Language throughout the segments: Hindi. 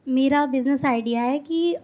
मेरा बिज़नेस आइडिया है कि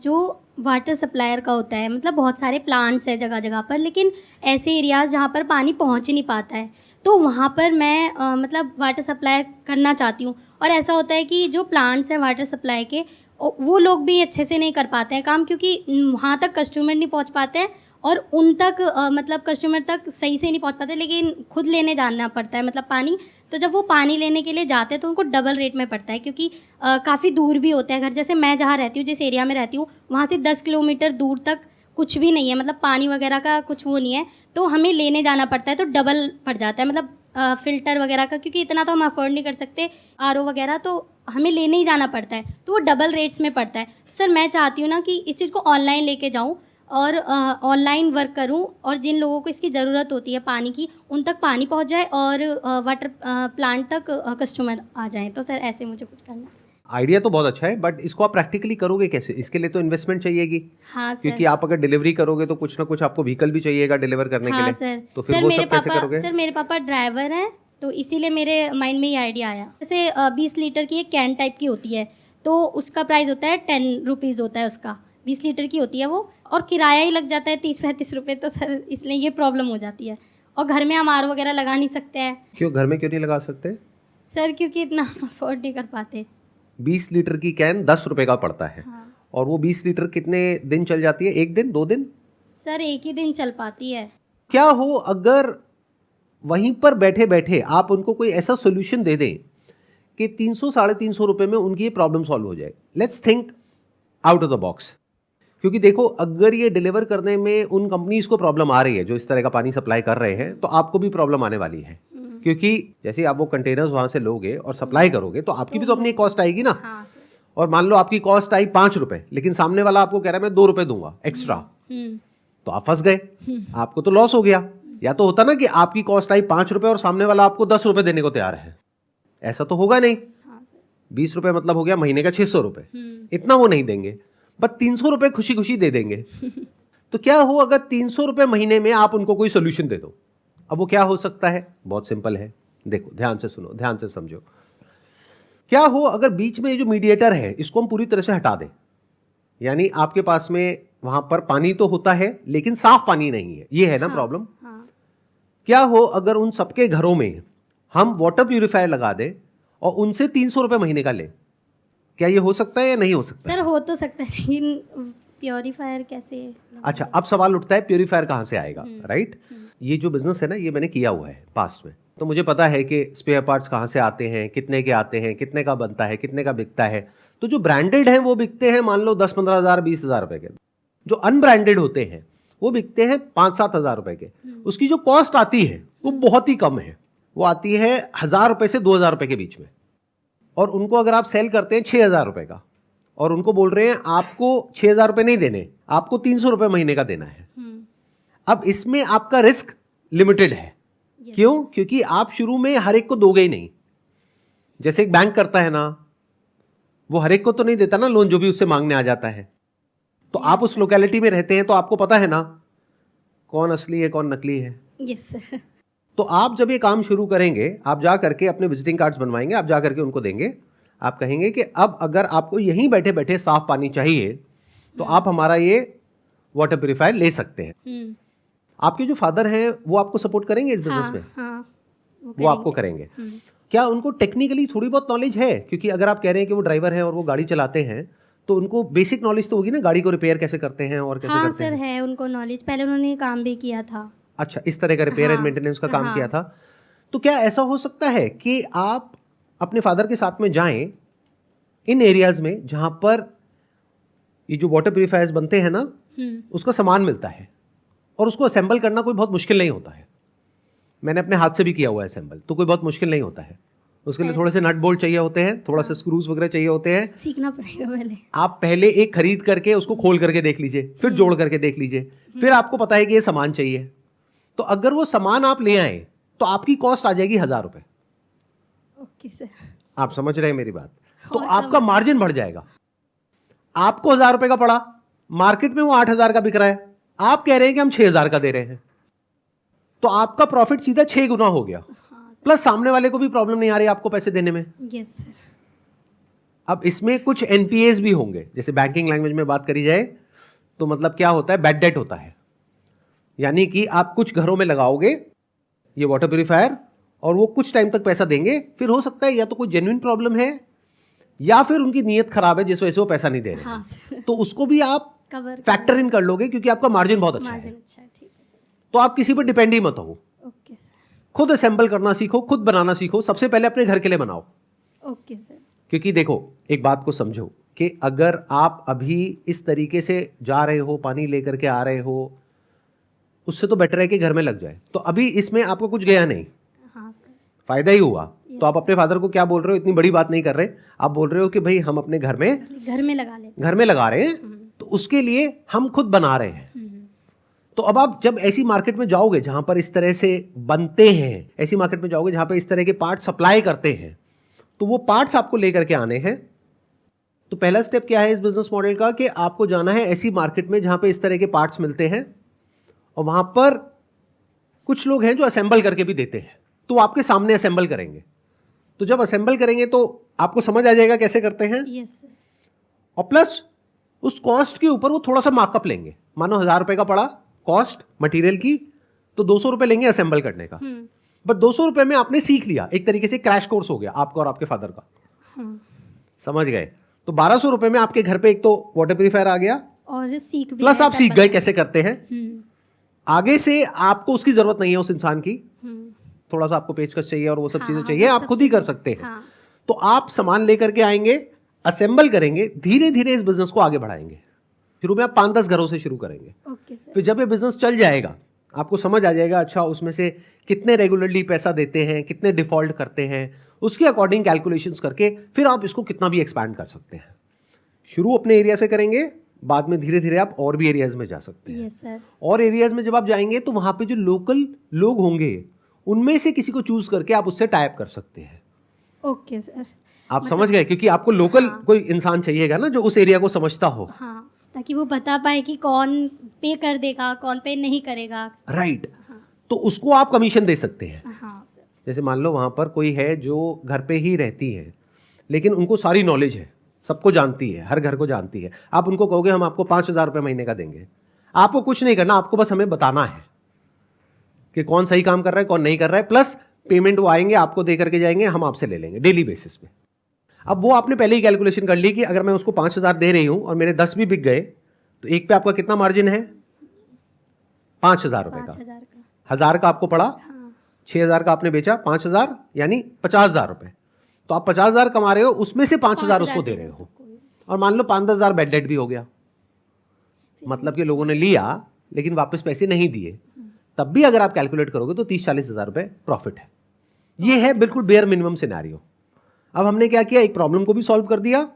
जो वाटर सप्लायर का होता है, मतलब बहुत सारे प्लांट्स हैं जगह जगह पर, लेकिन ऐसे एरियाज़ जहाँ पर पानी पहुँच ही नहीं पाता है, तो वहाँ पर मैं मतलब वाटर सप्लाई करना चाहती हूँ। और ऐसा होता है कि जो प्लांट्स हैं वाटर सप्लाई के, वो लोग भी अच्छे से नहीं कर पाते हैं काम, क्योंकि वहाँ तक कस्टमर नहीं पहुँच पाते हैं, और उन तक मतलब कस्टमर तक सही से नहीं पहुँच पाते, लेकिन खुद लेने जाना पड़ता है मतलब पानी। तो जब वो पानी लेने के लिए जाते हैं तो उनको डबल रेट में पड़ता है, क्योंकि काफ़ी दूर भी होते हैं घर। जैसे मैं जहाँ रहती हूँ, जिस एरिया में रहती हूँ, वहाँ से 10 किलोमीटर दूर तक कुछ भी नहीं है, मतलब पानी वगैरह का कुछ वो नहीं है, तो हमें लेने जाना पड़ता है, तो डबल पड़ जाता है, मतलब फ़िल्टर वगैरह का, क्योंकि इतना तो हम अफोर्ड नहीं कर सकते आरओ वगैरह, तो हमें लेने ही जाना पड़ता है, तो वो डबल रेट्स में पड़ता है। तो सर मैं चाहती हूँ ना कि इस चीज़ को ऑनलाइन लेके जाऊँ और ऑनलाइन वर्क करूँ, और जिन लोगों को इसकी ज़रूरत होती है पानी की, उन तक पानी पहुँच जाए, और वाटर प्लांट तक कस्टमर आ जाएँ। तो सर ऐसे मुझे कुछ करना है। आइडिया तो बहुत अच्छा है, बट इसको आप प्रैक्टिकली करोगे कैसे? इसके लिए तो इन्वेस्टमेंट चाहिएगी, हाँ क्योंकि सर। आप अगर डिलीवरी करोगे तो कुछ ना कुछ आपको व्हीकल भी चाहिएगा डिलीवर करने के हाँ लिए। सर। तो फिर वो सब कैसे करोगे? सर मेरे पापा ड्राइवर हैं, तो इसीलिए मेरे माइंड में ये आइडिया आया। जैसे 20 लीटर की एक कैन टाइप की होती है, तो उसका प्राइस होता है 10 रुपीज़ होता है उसका। 20 लीटर की होती है वो, और किराया ही लग जाता है 30-35 रुपये, तो सर इसलिए ये प्रॉब्लम हो जाती है। और घर में हम आर वगैरह लगा नहीं सकते हैं क्यों घर में क्यों नहीं लगा सकते? सर, क्योंकि इतना हम अफोर्ड नहीं कर पाते। 20 लीटर की कैन 10 रुपए का पड़ता है। हाँ और वो 20 लीटर कितने दिन चल जाती है? एक दिन, 2 दिन? सर, एक ही दिन चल पाती है। क्या हो अगर वहीं पर बैठे बैठे आप उनको कोई ऐसा सोल्यूशन दे दें कि 300 साढ़े 300 रुपए में उनकी ये प्रॉब्लम सॉल्व हो जाए? Let's think out of the box. क्योंकि देखो, अगर ये डिलीवर करने में उन कंपनीज को प्रॉब्लम आ रही है जो इस तरह का पानी सप्लाई कर रहे हैं, तो आपको भी प्रॉब्लम आने वाली है। क्योंकि जैसे आप वो कंटेनर्स वहां से लोगे और सप्लाई करोगे, तो आपकी भी तो अपनी कॉस्ट आएगी ना। हाँ सर। और मान लो आपकी कॉस्ट आई 5 रुपए, लेकिन सामने वाला आपको कह रहा है मैं 2 रुपए दूंगा एक्स्ट्रा, तो आप फंस गए, आपको तो लॉस हो गया। या तो होता ना कि आपकी कॉस्ट आई 5 रुपए और सामने वाला आपको 10 रुपए देने को तैयार है, ऐसा तो होगा नहीं। हाँ सर। 20 रुपए मतलब हो गया महीने का 600 रुपए, इतना वो नहीं देंगे, बस 300 रुपए खुशी खुशी दे देंगे। तो क्या हो अगर 300 रुपए महीने में आप उनको कोई सोल्यूशन दे दो? अब वो क्या हो सकता है? बहुत सिंपल है, देखो ध्यान से सुनो, ध्यान से समझो। क्या हो अगर बीच में ये जो मीडिएटर है इसको हम पूरी तरह से हटा दें? यानी आपके पास में वहां पर पानी तो होता है लेकिन साफ पानी नहीं है, ये है ना प्रॉब्लम। हाँ। क्या हो अगर उन सबके घरों में हम वाटर प्यूरिफायर लगा दें और उनसे 300 रुपए महीने का लें? क्या ये हो सकता है या नहीं हो सकता सर है? हो तो सकता है, लेकिन प्योरीफायर कैसे? अच्छा, अब सवाल उठता है प्यूरिफायर कहां से आएगा, राइट? ये जो बिजनेस है ना, ये मैंने किया हुआ है पास्ट में, तो मुझे पता है कि स्पेयर पार्ट्स कहां से आते हैं, कितने के आते हैं, कितने का बनता है, कितने का बिकता है। तो जो ब्रांडेड हैं वो बिकते हैं मान लो 10-15 हज़ार 20 हज़ार रुपए के। जो अनब्रांडेड होते हैं वो बिकते हैं 5-7 हज़ार रुपए के। उसकी जो कॉस्ट आती है वो बहुत ही कम है, वो आती है 1,000 रुपए से 2,000 रुपए के बीच में। और उनको अगर आप सेल करते हैं 6,000 रुपए का, और उनको बोल रहे हैं आपको 6,000 रुपए नहीं देने, आपको 300 रुपए महीने का देना है। अब इसमें आपका रिस्क लिमिटेड है। क्यों? क्योंकि आप शुरू में हर एक को दोगे ही नहीं। जैसे एक बैंक करता है ना, वो हर एक को तो नहीं देता ना लोन जो भी उससे मांगने आ जाता है। तो आप उस लोकेलिटी में रहते हैं तो आपको पता है ना कौन असली है कौन नकली है। Yes sir. तो आप जब ये काम शुरू करेंगे, आप जा करके अपने विजिटिंग कार्ड्स बनवाएंगे, आप जा करके उनको देंगे, आप कहेंगे कि अब अगर आपको यहीं बैठे बैठे साफ पानी चाहिए तो आप हमारा ये वाटर प्यूरिफायर ले सकते हैं। आपके जो फादर हैं वो आपको सपोर्ट करेंगे इस बिजनेस में? हाँ, वो आपको करेंगे। क्या उनको टेक्निकली थोड़ी बहुत नॉलेज है? क्योंकि अगर आप कह रहे हैं कि वो ड्राइवर हैं और वो गाड़ी चलाते हैं, तो उनको बेसिक नॉलेज तो होगी ना, गाड़ी को रिपेयर कैसे करते हैं और कैसे हाँ करते सर, हैं। है उनको नॉलेज, पहले उन्होंने काम भी किया था। अच्छा, इस तरह का रिपेयर एंड हाँ, मेंटेनेंस का काम हाँ। किया था। तो क्या ऐसा हो सकता है कि आप अपने फादर के साथ में जाएं इन एरियाज में जहां पर ये जो वाटर प्यूरिफायर्स बनते हैं ना, उसका सामान मिलता है और उसको असेंबल करना कोई बहुत मुश्किल नहीं होता है। मैंने अपने हाथ से भी किया हुआ है असेंबल, तो कोई बहुत मुश्किल नहीं होता है। उसके लिए थोड़े से नट बोल्ट चाहिए होते हैं, थोड़ा सा स्क्रूज वगैरह चाहिए होते हैं। सीखना पड़ेगा पहले। आप पहले एक खरीद करके उसको खोल करके देख लीजिए, फिर जोड़ करके देख लीजिए, फिर आपको पता है कि ये सामान चाहिए। तो अगर वो सामान आप ले आए तो आपकी कॉस्ट आ जाएगी 1,000 रुपए। Okay sir. आप समझ रहे हैं मेरी बात? तो और आपका मार्जिन बढ़ जाएगा। आपको 1,000 रुपए का पड़ा, मार्केट में वो 8,000 का बिक रहा है, आप कह रहे हैं कि हम 6,000 का दे रहे हैं, तो आपका प्रॉफिट सीधा 6 गुना हो गया। प्लस सामने वाले को भी प्रॉब्लम नहीं आ रही आपको पैसे देने में। Yes sir. अब इसमें कुछ एनपीएस भी होंगे, जैसे बैंकिंग लैंग्वेज में बात करी जाए तो मतलब क्या होता है, बैड डेट होता है। यानी कि आप कुछ घरों में लगाओगे ये वाटर प्यूरिफायर और वो कुछ टाइम तक पैसा देंगे, फिर हो सकता है या तो कोई जेन्युइन प्रॉब्लम है या फिर उनकी नीयत खराब है जिस वजह से वो पैसा नहीं दे रहे। हाँ, तो उसको भी आप फैक्टर इन कर लोगे क्योंकि आपका मार्जिन बहुत अच्छा है। ठीक है। तो आप किसी पर डिपेंड ही मत हो। Okay sir. खुद असेंबल करना सीखो, खुद बनाना सीखो। सबसे पहले अपने घर के लिए बनाओ। Okay sir. क्योंकि देखो एक बात को समझो कि अगर आप अभी इस तरीके से जा रहे हो, पानी लेकर के आ रहे हो, उससे तो बेटर है कि घर में लग जाए। तो अभी इसमें आपको कुछ गया नहीं, हाँ सर, फायदा ही हुआ। तो आप अपने फादर को क्या बोल रहे हो, इतनी बड़ी बात नहीं कर रहे, आप बोल रहे हो कि भाई हम अपने घर में लगा रहे हैं, तो उसके लिए हम खुद बना रहे हैं। तो अब आप जब ऐसी मार्केट में जाओगे जहां पर इस तरह से बनते हैं, ऐसी मार्केट में जाओगे जहां पर इस तरह के पार्ट सप्लाई करते हैं, तो वो पार्ट्स आपको लेकर के आने हैं। तो पहला स्टेप क्या है इस बिजनेस मॉडल का कि आपको जाना है ऐसी मार्केट में जहां पे इस तरह के पार्ट्स मिलते हैं और वहां पर कुछ लोग हैं जो असेंबल करके भी देते हैं, तो वो आपके सामने असेंबल करेंगे। तो जब असेंबल करेंगे तो आपको समझ आ जाएगा कैसे करते हैं। Yes sir. और प्लस उस कॉस्ट के ऊपर वो थोड़ा सा मार्कअप लेंगे। मानो 1000 रुपए का पड़ा कॉस्ट मटेरियल की, तो 200 रुपए लेंगे असेंबल करने का। बट 200 रुपए में आपने सीख लिया, एक तरीके से क्रैश कोर्स हो गया आपका और आपके फादर का। समझ गए। तो 1200 रुपए में आपके घर पे एक तो वाटर प्यूरिफायर आ गया और सीख भी, प्लस आप सीख गए कैसे करते हैं। आगे से आपको उसकी जरूरत नहीं है उस इंसान की, थोड़ा सा आपको पेचकस चाहिए और वो सब चीजें चाहिए, आप खुद ही कर सकते हैं। तो आप सामान लेकर के आएंगे, असेंबल करेंगे, धीरे धीरे इस बिजनेस को आगे बढ़ाएंगे। शुरू में आप 5-10 घरों से शुरू करेंगे। फिर जब ये बिजनेस चल जाएगा आपको समझ आ जाएगा, अच्छा उसमें से कितने रेगुलरली पैसा देते हैं, कितने डिफॉल्ट करते हैं, उसके अकॉर्डिंग कैलकुलेशंस करके फिर आप इसको कितना भी एक्सपैंड कर सकते हैं। शुरू अपने एरिया से करेंगे, बाद में धीरे धीरे आप और भी एरियाज में जा सकते हैं। Yes sir. और एरियाज में जब आप जाएंगे तो वहां पे जो लोकल लोग होंगे उनमें से किसी को चूज करके आप उससे टाइप कर सकते हैं। Okay sir. आप समझ गए, क्योंकि आपको लोकल कोई इंसान चाहिएगा ना जो उस एरिया को समझता हो। हाँ, ताकि वो बता पाए कि कौन पे कर देगा, कौन पे नहीं करेगा। राइट। तो उसको आप कमीशन दे सकते हैं। हाँ सर। जैसे मान लो वहां पर कोई है जो घर पे ही रहती है लेकिन उनको सारी नॉलेज है, सबको जानती है, हर घर को जानती है। आप उनको कहोगे हम आपको 5000 रुपये महीने का देंगे, आपको कुछ नहीं करना, आपको बस हमें बताना है कि कौन सही काम कर रहा है कौन नहीं कर रहा है, प्लस पेमेंट वो आएंगे आपको दे करके जाएंगे, हम आपसे ले लेंगे डेली बेसिस पे। अब वो आपने पहले ही कैलकुलेशन कर ली कि अगर मैं उसको 5000 दे रही हूं और मेरे 10 भी बिक गए तो एक पे आपका कितना मार्जिन है, 5000 रुपए का। 1000 का आपको पड़ा, 6000 का आपने बेचा, 5000 यानी 50000 रुपए। तो आप 50000 कमा रहे हो, उसमें से 5000 उसको दे रहे हो। और मान लो 5-10 हजार बैड डेट भी हो गया, मतलब कि लोगों ने लिया लेकिन वापस पैसे नहीं दिए, तब भी अगर आप कैलकुलेट करोगे तो 30-40 हजार रुपए प्रॉफिट है। ये है बिल्कुल बेयर मिनिमम सिनेरियो। अब हमने क्या किया, एक प्रॉब्लम को भी सॉल्व कर दिया,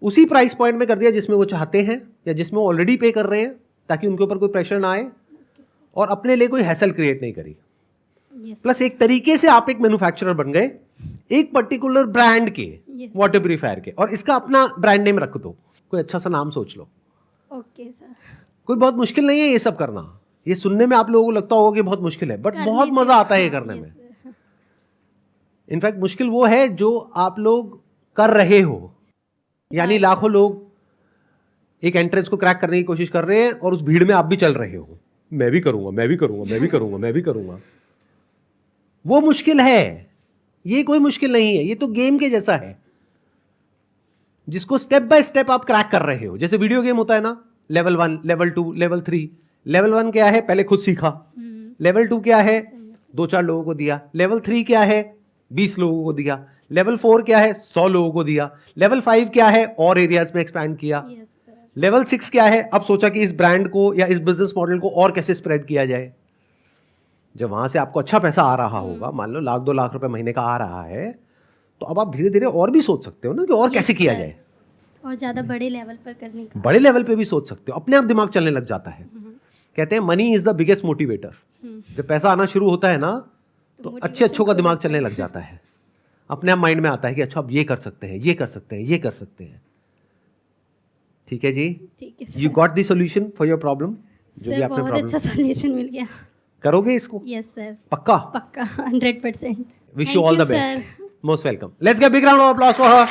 उसी प्राइस पॉइंट में कर दिया जिसमें वो चाहते हैं या जिसमें वो ऑलरेडी पे कर रहे हैं, ताकि उनके ऊपर कोई प्रेशर ना आए और अपने लिए कोई हैसल क्रिएट नहीं करी। प्लस एक तरीके से आप एक मैन्युफैक्चरर बन गए एक पर्टिकुलर ब्रांड के वाटर प्यूरिफायर के, और इसका अपना ब्रांड नेम रख दो, कोई अच्छा सा नाम सोच लो। Okay sir. कोई बहुत मुश्किल नहीं है ये सब करना। ये सुनने में आप लोगों को लगता होगा कि बहुत मुश्किल है, बट बहुत मजा आता है ये करने में। इनफैक्ट मुश्किल वो है जो आप लोग कर रहे हो, यानी लाखों लोग एक एंट्रेंस को क्रैक करने की कोशिश कर रहे हैं और उस भीड़ में आप भी चल रहे हो, मैं भी करूंगा, मैं भी करूंगा, मैं भी करूंगा, मैं भी करूंगा। वो मुश्किल है, ये कोई मुश्किल नहीं है, ये तो गेम के जैसा है जिसको स्टेप बाय स्टेप आप क्रैक कर रहे हो। जैसे वीडियो गेम होता है ना, लेवल 1, लेवल 2, लेवल 3। लेवल 1 क्या है, पहले खुद सीखा। लेवल 2 क्या है, 2-4 लोगों को दिया। लेवल 3 क्या है, 20 लोगों को दिया। लेवल 4 क्या है, 100 लोगों को दिया। लेवल 5 क्या है, और एरियाज में एक्सपैंड किया। लेवल 6 क्या है, अब सोचा कि इस ब्रांड को या इस बिजनेस मॉडल को और कैसे स्प्रेड किया जाए। जब वहां से आपको अच्छा पैसा आ रहा होगा, मान लो 1-2 लाख रुपए महीने का आ रहा है, तो अब आप धीरे धीरे और भी सोच सकते हो ना कि और कैसे किया जाए, और ज्यादा बड़े लेवल पर करने का। बड़े लेवल पे भी सोच सकते हो, अपने आप दिमाग चलने लग जाता है। कहते हैं money is the biggest motivator. जब पैसा आना शुरू होता है ना तो अच्छों का दिमाग चलने लग जाता है, अपने आप माइंड में आता है कि अच्छा अब ये कर सकते हैं, ये कर सकते हैं, ये कर सकते हैं। ठीक है जी, you got the solution for your problem. जो भी आपने बहुत अच्छा सॉल्यूशन मिल गया। करोगे इसको? यस सर, पक्का? पक्का 100%। Wish you all the best, most welcome. Let's get big round of applause for her.